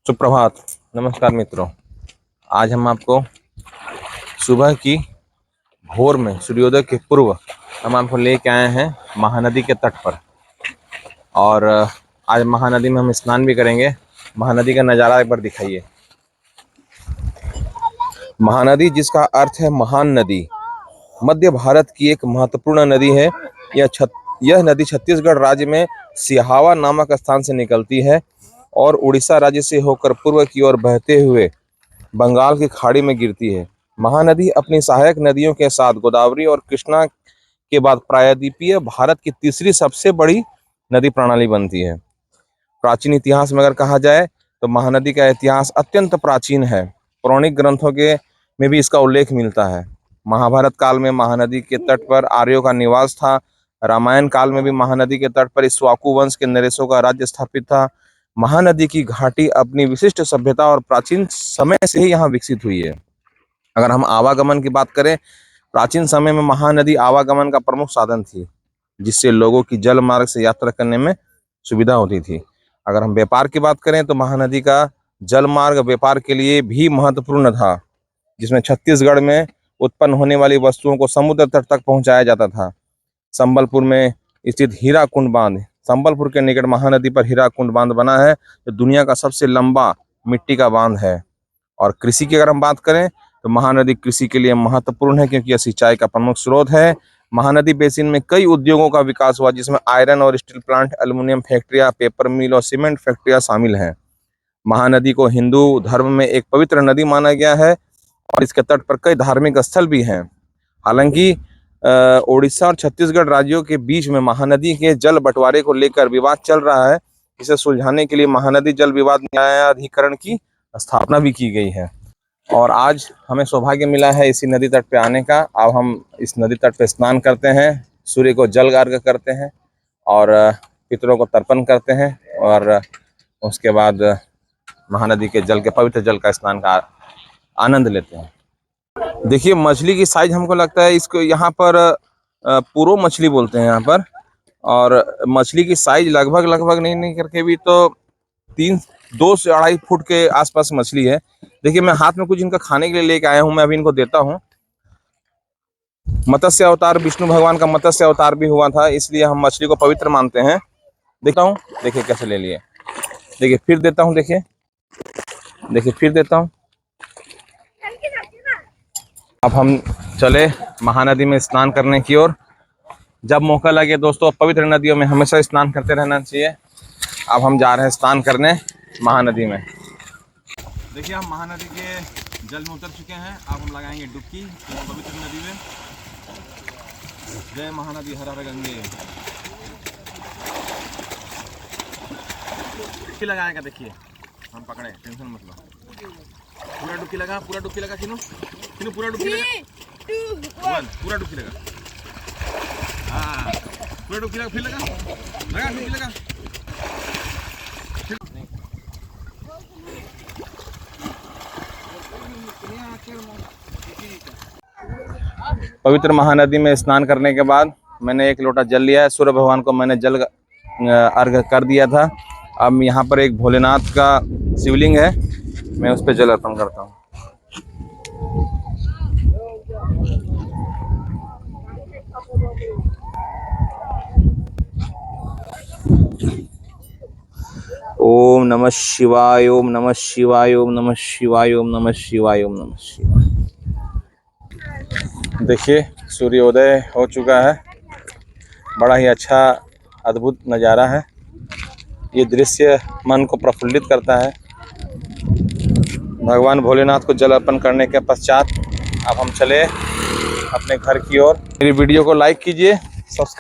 सुप्रभात। नमस्कार मित्रों। आज हम आपको सुबह की भोर में सूर्योदय के पूर्व हम आपको लेके आए हैं महानदी के तट पर। और आज महानदी में हम स्नान भी करेंगे। महानदी का नज़ारा एक बार दिखाइए। महानदी, जिसका अर्थ है महान नदी, मध्य भारत की एक महत्वपूर्ण नदी है। यह नदी छत्तीसगढ़ राज्य में सिहावा नामक स्थान से निकलती है और उड़ीसा राज्य से होकर पूर्व की ओर बहते हुए बंगाल की खाड़ी में गिरती है। महानदी अपनी सहायक नदियों के साथ गोदावरी और कृष्णा के बाद प्रायद्वीपीय भारत की तीसरी सबसे बड़ी नदी प्रणाली बनती है। प्राचीन इतिहास में अगर कहा जाए तो महानदी का इतिहास अत्यंत प्राचीन है। पौराणिक ग्रंथों के में भी इसका उल्लेख मिलता है। महाभारत काल में महानदी के तट पर आर्यों का निवास था। रामायण काल में भी महानदी के तट पर इक्ष्वाकु वंश के नरेशों का राज्य स्थापित था। महानदी की घाटी अपनी विशिष्ट सभ्यता और प्राचीन समय से ही यहाँ विकसित हुई है। अगर हम आवागमन की बात करें, प्राचीन समय में महानदी आवागमन का प्रमुख साधन थी, जिससे लोगों की जल मार्ग से यात्रा करने में सुविधा होती थी। अगर हम व्यापार की बात करें तो महानदी का जल मार्ग व्यापार के लिए भी महत्वपूर्ण था, जिसमें छत्तीसगढ़ में उत्पन्न होने वाली वस्तुओं को समुद्र तट तक पहुंचाया जाता था। संबलपुर में स्थित हीराकुंड बांध, संबलपुर के निकट महानदी पर हीराकुंड बांध बना है, जो दुनिया का सबसे लंबा मिट्टी का बांध है। और कृषि की अगर हम बात करें तो महानदी कृषि के लिए महत्वपूर्ण है, क्योंकि यह सिंचाई का प्रमुख स्रोत है। महानदी बेसिन में कई उद्योगों का विकास हुआ, जिसमें आयरन और स्टील प्लांट, एल्युमिनियम फैक्ट्रियां, पेपर मिल और सीमेंट फैक्ट्रियां शामिल हैं। महानदी को हिंदू धर्म में एक पवित्र नदी माना गया है और इसके तट पर कई धार्मिक स्थल भी हैं। हालांकि उड़ीसा और छत्तीसगढ़ राज्यों के बीच में महानदी के जल बंटवारे को लेकर विवाद चल रहा है। इसे सुलझाने के लिए महानदी जल विवाद न्यायाधिकरण की स्थापना भी की गई है। और आज हमें सौभाग्य मिला है इसी नदी तट पे आने का। अब हम इस नदी तट पे स्नान करते हैं, सूर्य को जल अर्घ करते हैं और पितरों को तर्पण करते हैं, और उसके बाद महानदी के जल के पवित्र जल का स्नान का आनंद लेते हैं। देखिए, मछली की साइज हमको लगता है इसको यहाँ पर पुरो मछली बोलते हैं यहाँ पर। और मछली की साइज लगभग नहीं करके भी तो 2 से 2.5 फुट के आसपास मछली है। देखिए, मैं हाथ में कुछ इनका खाने के लिए लेके आया हूँ, मैं अभी इनको देता हूँ। मत्स्य अवतार, विष्णु भगवान का मत्स्य अवतार भी हुआ था, इसलिए हम मछली को पवित्र मानते हैं। देखता हूँ, देखिए कैसे ले लिए। देखिए फिर देता हूँ, देखिए फिर देता हूँ। अब हम चले महानदी में स्नान करने की ओर। जब मौका लगे दोस्तों, पवित्र नदियों में हमेशा स्नान करते रहना चाहिए। अब हम जा रहे हैं स्नान करने महानदी में। देखिए, हम महानदी के जल में उतर चुके हैं। अब हम लगाएंगे डुबकी इस पवित्र नदी में। जय महानदी, हर हर गंगे। डुबकी लगाएगा, देखिए हम पकड़े, टेंशन मत लो। पूरा डुबकी लगा, पूरा डुबकी लगा। किनू पूरा डुबकी लगा, पूरा डुबकी लगा। हाँ, पूरा डुबकी लगा, फिर लगा डुबकी लगा। पवित्र महानदी में स्नान करने के बाद मैंने 1 लोटा जल लिया है। सूर्य भगवान को मैंने जल अर्घ कर दिया था। अब यहाँ पर एक भोलेनाथ का शिवलिंग है, मैं उस पर जल अर्पण करता हूँ। ओम नमः शिवाय, ओम नमः शिवाय, ओम नमः शिवाय, ओम नमः शिवाय, ओम नमः शिवाय। देखिए, सूर्योदय हो चुका है। बड़ा ही अच्छा अद्भुत नज़ारा है। ये दृश्य मन को प्रफुल्लित करता है। भगवान भोलेनाथ को जल अर्पण करने के पश्चात अब हम चले अपने घर की ओर। मेरी वीडियो को लाइक कीजिए, सब्सक्राइब